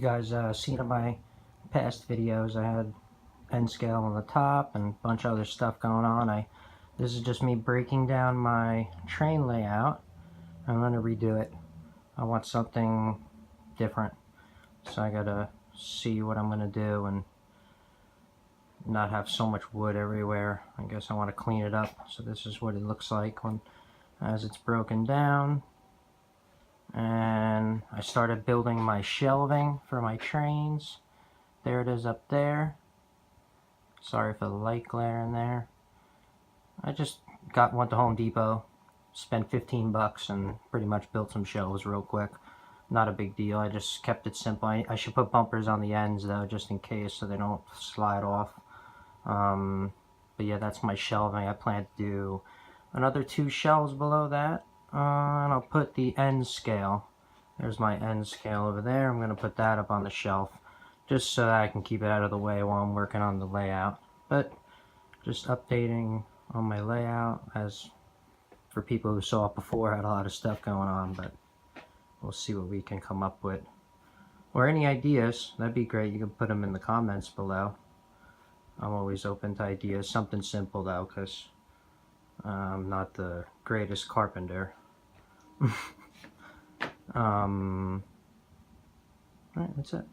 you guys seen in my past videos, I had end scale on the top and a bunch of other stuff going on. This is just me breaking down my train layout. I'm going to redo it. I want something different, so I gotta see what I'm going to do and not have so much wood everywhere. I guess I want to clean it up. So this is what it looks like as it's broken down. And I started building my shelving for my trains. There it is up there. Sorry for the light glare in there. I just went to Home Depot, spent 15 bucks and pretty much built some shelves real quick. Not a big deal. I just kept it simple. I should put bumpers on the ends though, just in case, so they don't slide off. But yeah, that's my shelving. I plan to do another 2 shelves below that. And I'll put the end scale. There's my end scale over there. I'm going to put that up on the shelf, just so that I can keep it out of the way while I'm working on the layout. But just updating on my layout, as for people who saw it before, I had a lot of stuff going on, but we'll see what we can come up with. Or any ideas, that'd be great. You can put them in the comments below. I'm always open to ideas. Something simple though, because I'm not the greatest carpenter. Alright, that's it.